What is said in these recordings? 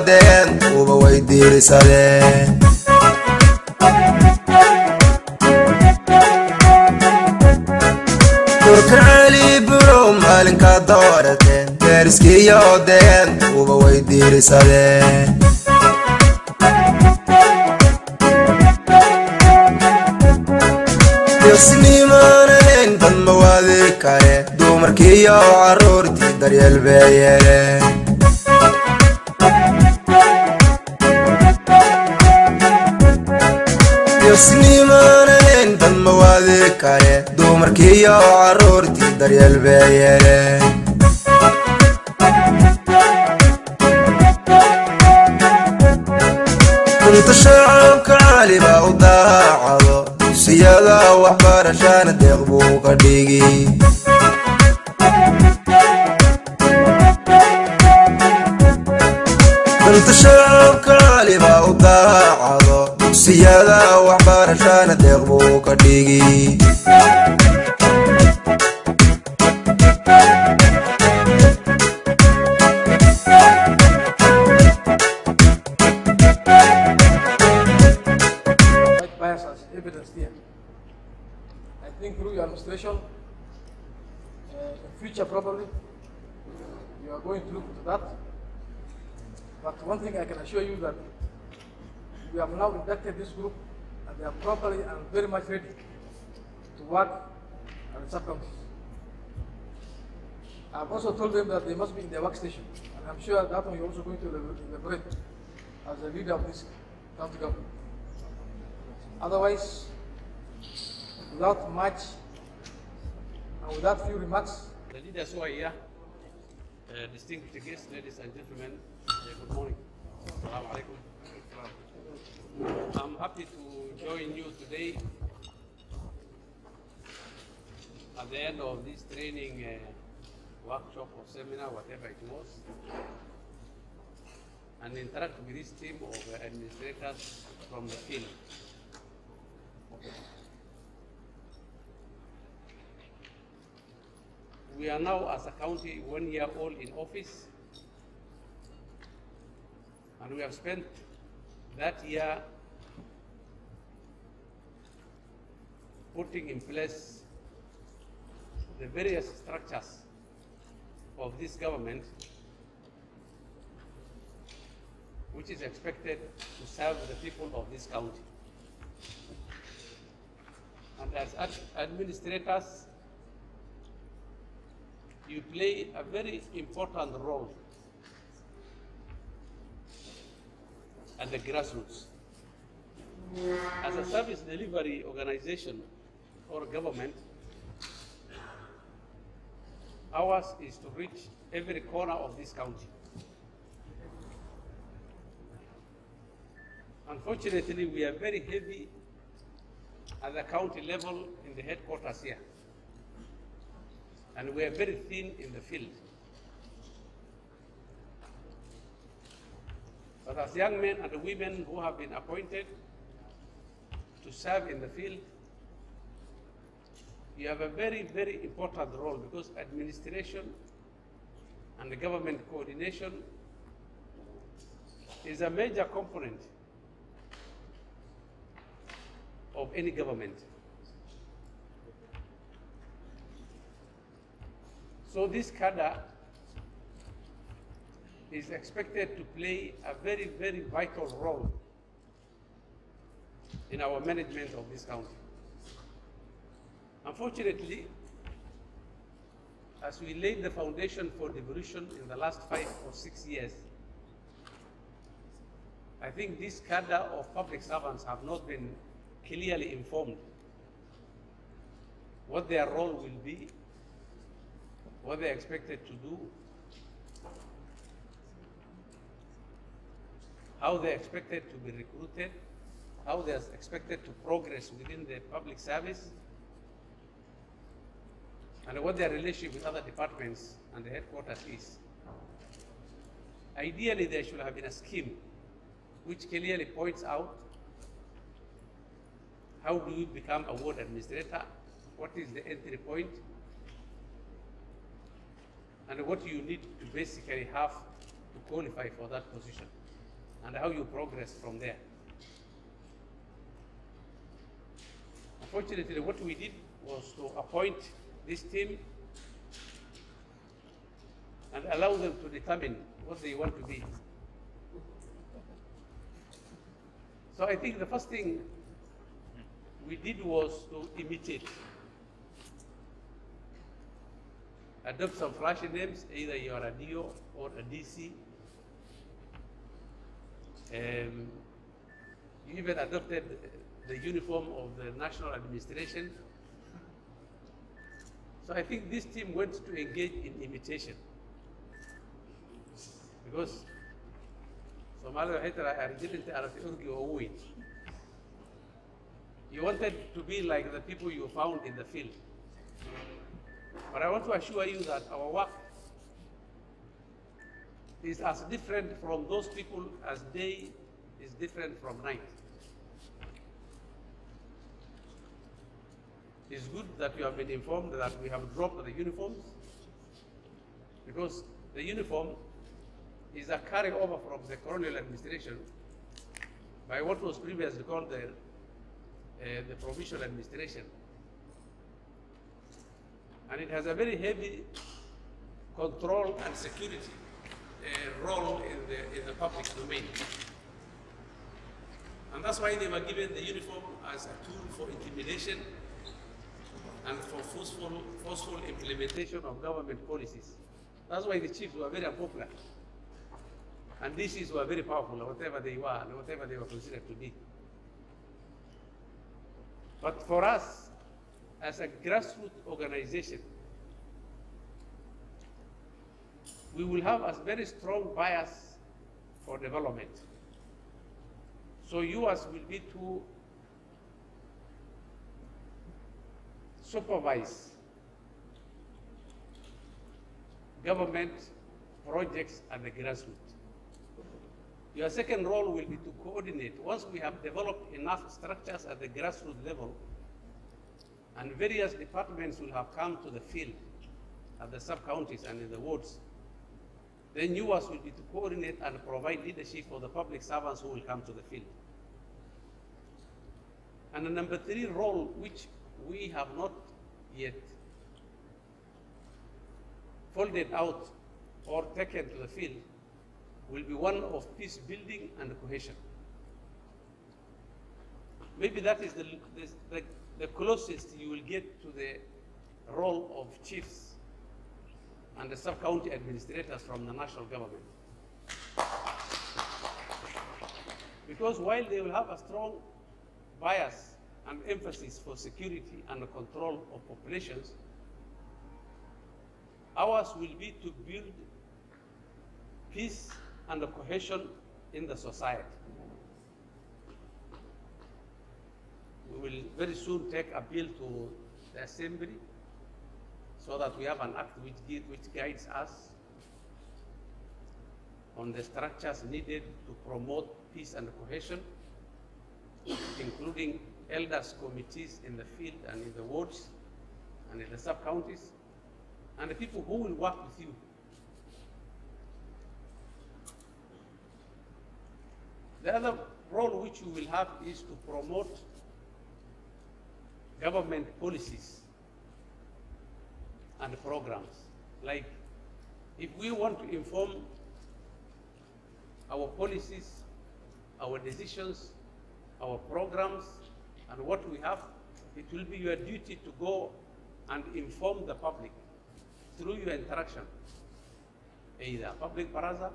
degan uba way diirisadeen turkacali buro maalinka doorateen deeriskiyo degan uba way diirisadeen deeqsinimaanayn dad mawaadi kale dumarkiyo caruurtii daryeel bay yeeleen deeqsinimaanayn dad mawaadi kale dumarkiyo caruurtii daryeel bay yeeleen kunta shacabka cali baa u daacado dugsiyada waxbarashana deeq buu ka dhigi kunta shacabka cali baa u daacado dugsiyada waxbarashana deeq buu ka dhigi I think through your administration, in future probably, you are going to look to that. But one thing I can assure you that we have now inducted this group and they are properly and very much ready to work at the sub-counties. I've also told them that they must be in their workstation, and I'm sure that one you're also going to elaborate as the leader of this county government. Otherwise, without much and without few remarks, the leaders who are here, distinguished guests, ladies and gentlemen, good morning. Assalamu alaikum. I'm happy to join you today at the end of this training workshop or seminar, whatever it was, and interact with this team of administrators from the field. We are now, as a county, 1 year old in office, and we have spent that year putting in place the various structures of this government, which is expected to serve the people of this county. And as administrators, you play a very important role at the grassroots. As a service delivery organization or government, ours is to reach every corner of this county. Unfortunately, we are very heavy at the county level in the headquarters here, and we are very thin in the field. But as young men and women who have been appointed to serve in the field, you have a very, very important role, because administration and the government coordination is a major component of any government. So this cadre is expected to play a very, very vital role in our management of this county. Unfortunately, as we laid the foundation for devolution in the last 5 or 6 years, I think this cadre of public servants have not been clearly informed what their role will be, what they're expected to do, how they're expected to be recruited, how they're expected to progress within the public service, and what their relationship with other departments and the headquarters is. Ideally, there should have been a scheme which clearly points out how do you become a ward administrator, what is the entry point, and what you need to basically have to qualify for that position. and how you progress from there. Unfortunately, what we did was to appoint this team and allow them to determine what they want to be. So I think the first thing we did was to imitate. Adopt some flashy names, either you are a DO or a DC. You even adopted the uniform of the national administration. So I think this team went to engage in imitation. Because Somalia you wanted to be like the people you found in the field. But I want to assure you that our work is as different from those people as day is different from night. It's good that you have been informed that we have dropped the uniforms, because the uniform is a carryover from the colonial administration by what was previously called the provincial administration. And it has a very heavy control and security role in the public domain. And that's why they were given the uniform as a tool for intimidation and for forceful implementation of government policies. That's why the chiefs were very unpopular. And DCs were very powerful, whatever they were, and whatever they were considered to be. But for us, as a grassroots organization, we will have a very strong bias for development. So yours will be to supervise government projects at the grassroots. Your second role will be to coordinate. Once we have developed enough structures at the grassroots level, and various departments will have come to the field at the sub-counties and in the wards, then yours will be to coordinate and provide leadership for the public servants who will come to the field. And the number three role, which we have not yet folded out or taken to the field, will be one of peace building and cohesion. Maybe that is the closest you will get to the role of chiefs and the sub-county administrators from the national government. Because while they will have a strong bias and emphasis for security and the control of populations, ours will be to build peace and cohesion in the society. We will very soon take a bill to the Assembly so that we have an act which guides us on the structures needed to promote peace and cohesion, including elders committees in the field and in the wards and in the sub-counties, and the people who will work with you. The other role which you will have is to promote government policies and programs. Like, if we want to inform our policies, our decisions, our programs, and what we have, it will be your duty to go and inform the public through your interaction, either public baraza,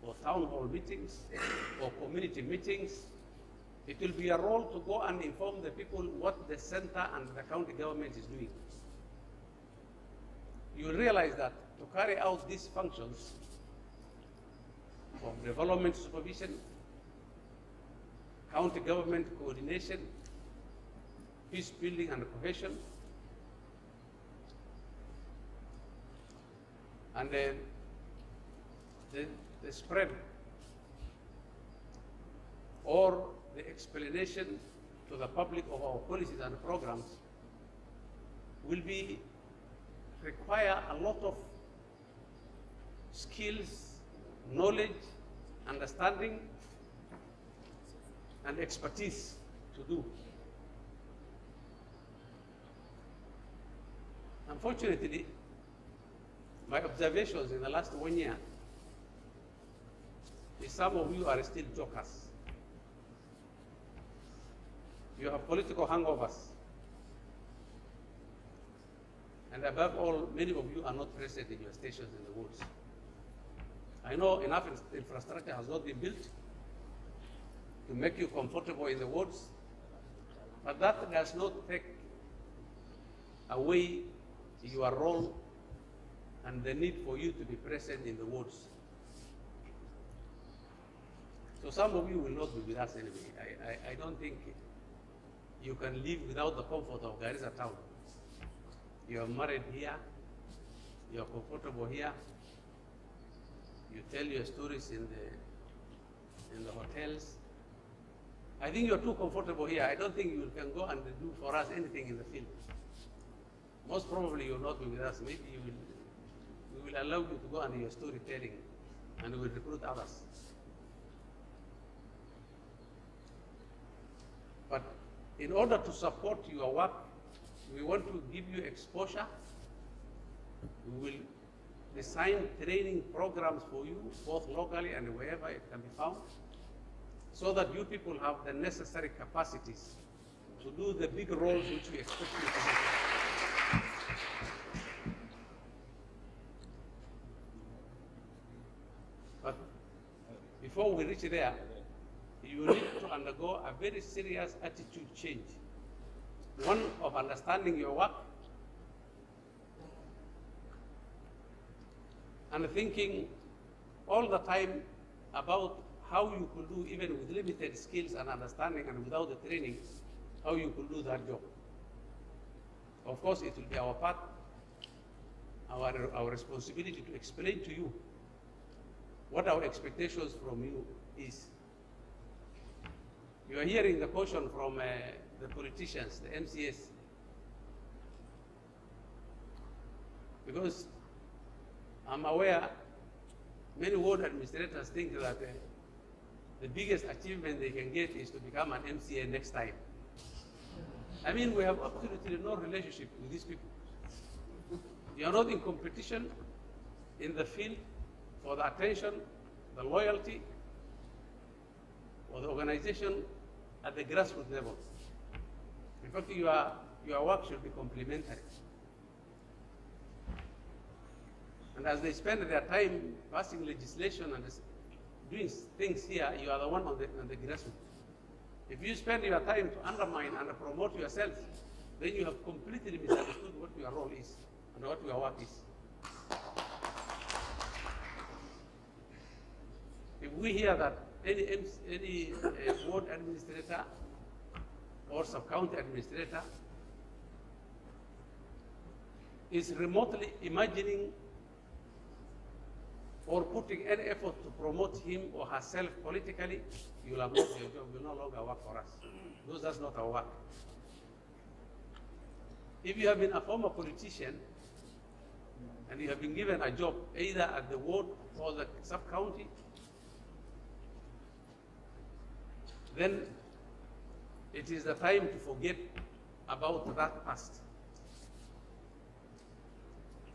or town hall meetings, or community meetings. It will be a role to go and inform the people what the center and the county government is doing. You will realize that to carry out these functions of development supervision, county government coordination, peace building and cohesion, and then the spread or the explanation to the public of our policies and programs will require a lot of skills, knowledge, understanding, and expertise to do. Unfortunately, my observations in the last 1 year is some of you are still jokers. You have political hangovers. And above all, many of you are not present in your stations in the woods. I know enough infrastructure has not been built to make you comfortable in the woods, but that does not take away your role and the need for you to be present in the woods. So some of you will not be with us anyway. I don't think you can live without the comfort of Garissa town. You are married here, you are comfortable here, you tell your stories in the hotels. I think you're too comfortable here. I don't think you can go and do for us anything in the field. Most probably you will not be with us. Maybe we will allow you to go and do your storytelling and we will recruit others. But in order to support your work, we want to give you exposure. We will design training programs for you, both locally and wherever it can be found, so that you people have the necessary capacities to do the big roles which we expect you to do. But before we reach there, you need to undergo a very serious attitude change. One of understanding your work and thinking all the time about how you could do, even with limited skills and understanding and without the training, how you could do that job. Of course, it will be our part, our responsibility to explain to you what our expectations from you is. You are hearing the caution from the politicians, the MCS, because I'm aware many ward administrators think that the biggest achievement they can get is to become an MCA next time. I mean, we have absolutely no relationship with these people. You are not in competition in the field for the attention, the loyalty, or the organization at the grassroots level. In fact, your work should be complementary. And as they spend their time passing legislation and doing things here, you are the one on the grassroots. If you spend your time to undermine and promote yourself, then you have completely misunderstood what your role is and what your work is. If we hear that any ward administrator or sub-county administrator is remotely imagining or putting any effort to promote him or herself politically, you will have lost your job. You will no longer work for us. Because that's not our work. If you have been a former politician and you have been given a job either at the ward or the sub-county, then it is the time to forget about that past.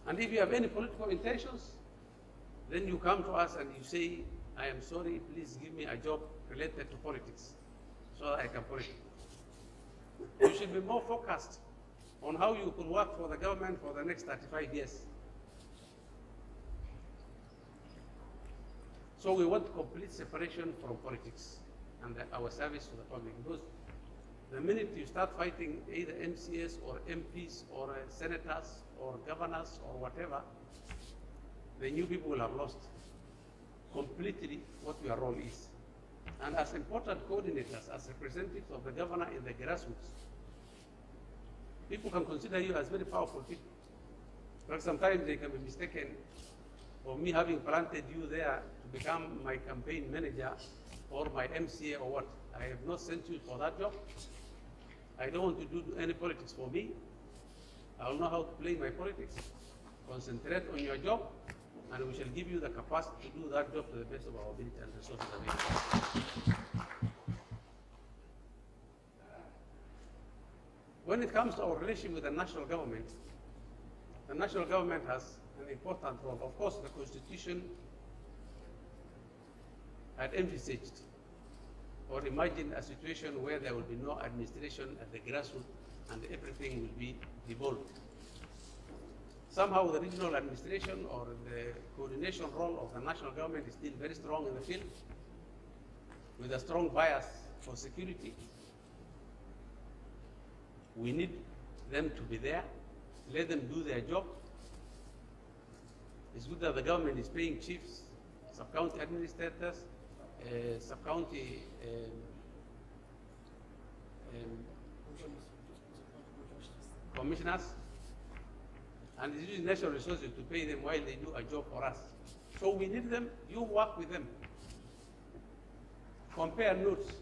And if you have any political intentions, then you come to us and you say, I am sorry, please give me a job related to politics so that I can politic. You should be more focused on how you could work for the government for the next 35 years. So we want complete separation from politics and our service to the public, because the minute you start fighting either MCS or MPs or senators or governors or whatever, the new people will have lost completely what your role is. And as important coordinators, as representatives of the governor in the grassroots, people can consider you as very powerful people. But sometimes they can be mistaken for me having planted you there to become my campaign manager or my MCA or what. I have not sent you for that job. I don't want to do any politics for me. I will know how to play my politics. Concentrate on your job, and we shall give you the capacity to do that job to the best of our ability and resources available. When it comes to our relationship with the national government has an important role. Of course, the Constitution had envisaged or imagined a situation where there will be no administration at the grassroots and everything will be devolved. Somehow the regional administration or the coordination role of the national government is still very strong in the field, with a strong bias for security. We need them to be there, let them do their job. It's good that the government is paying chiefs, sub-county administrators, sub-county commissioners, and is using national resources to pay them while they do a job for us. So we need them, you work with them. Compare notes.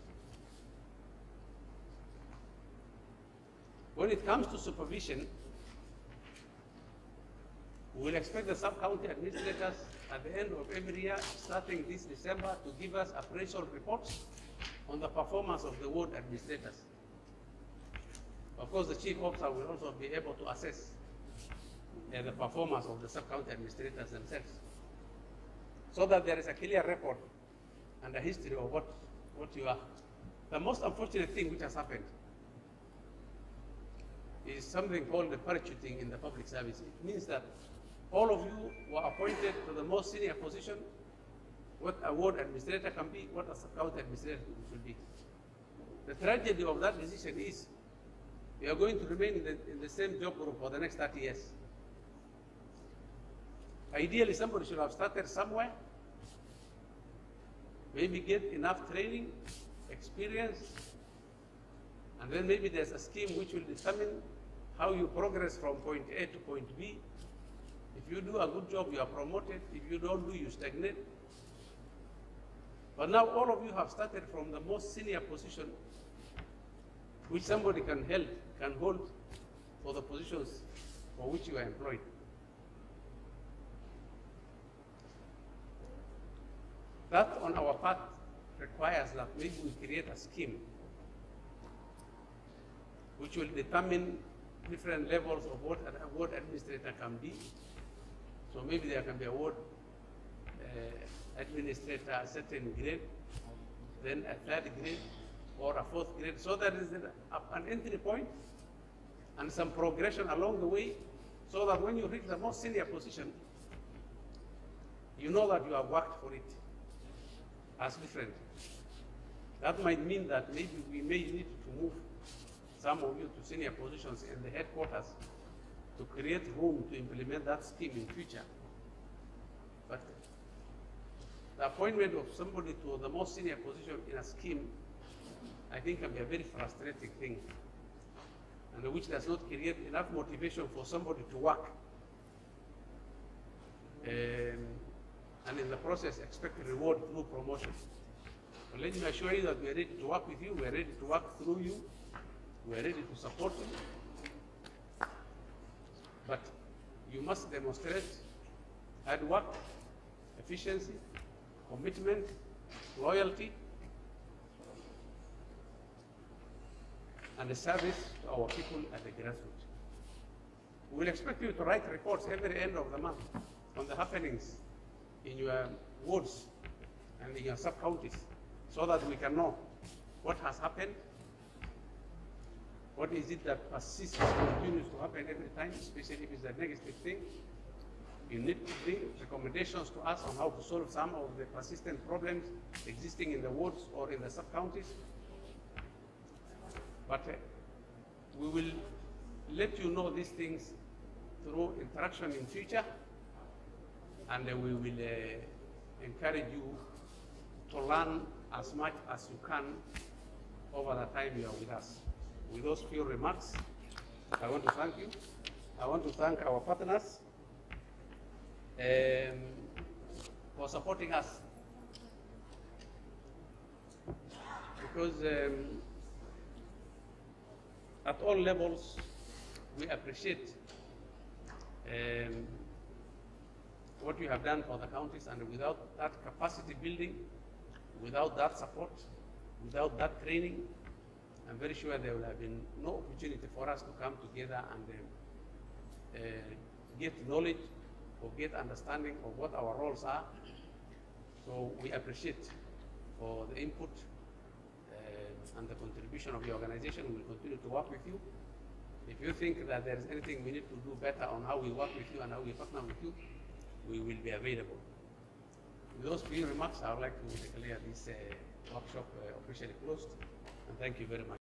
When it comes to supervision, we will expect the sub-county administrators at the end of every year, starting this December, to give us appraisal reports on the performance of the ward administrators. Of course, the chief officer will also be able to assess the performance of the sub-county administrators themselves, so that there is a clear record and a history of what you are. The most unfortunate thing which has happened is something called the parachuting in the public service. It means that all of you were appointed to the most senior position, what a ward administrator can be, what a sub-county administrator should be. The tragedy of that decision is you are going to remain in the same job group for the next 30 years. Ideally, somebody should have started somewhere, maybe get enough training, experience, and then maybe there's a scheme which will determine how you progress from point A to point B. If you do a good job, you are promoted. If you don't do, you stagnate. But now all of you have started from the most senior position which somebody can hold for the positions for which you are employed. That on our part requires that maybe we create a scheme which will determine different levels of what an ward administrator can be. So maybe there can be a ward administrator at a certain grade, then a third grade, or a fourth grade. So there is an entry point and some progression along the way, so that when you reach the most senior position, you know that you have worked for it as different. That might mean that maybe we may need to move some of you to senior positions in the headquarters to create room to implement that scheme in future. But the appointment of somebody to the most senior position in a scheme, I think, can be a very frustrating thing, and which does not create enough motivation for somebody to work. And in the process, expect a reward through promotion. But let me assure you that we are ready to work with you, we are ready to work through you, we are ready to support you. But you must demonstrate hard work, efficiency, commitment, loyalty, and the service to our people at the grassroots. We will expect you to write reports every end of the month on the happenings in your wards and in your sub-counties, so that we can know what has happened, what is it that persists and continues to happen every time, especially if it's a negative thing. You need to bring recommendations to us on how to solve some of the persistent problems existing in the wards or in the sub-counties. But we will let you know these things through interaction in future, and we will encourage you to learn as much as you can over the time you are with us. With those few remarks, I want to thank you. I want to thank our partners for supporting us, because at all levels we appreciate what you have done for the counties, and without that capacity building, without that support, without that training, I'm very sure there will have been no opportunity for us to come together and get knowledge or get understanding of what our roles are. So we appreciate for the input and the contribution of the organization. We will continue to work with you. If you think that there is anything we need to do better on how we work with you and how we partner with you, we will be available. With those few remarks, I would like to declare this workshop officially closed, and thank you very much.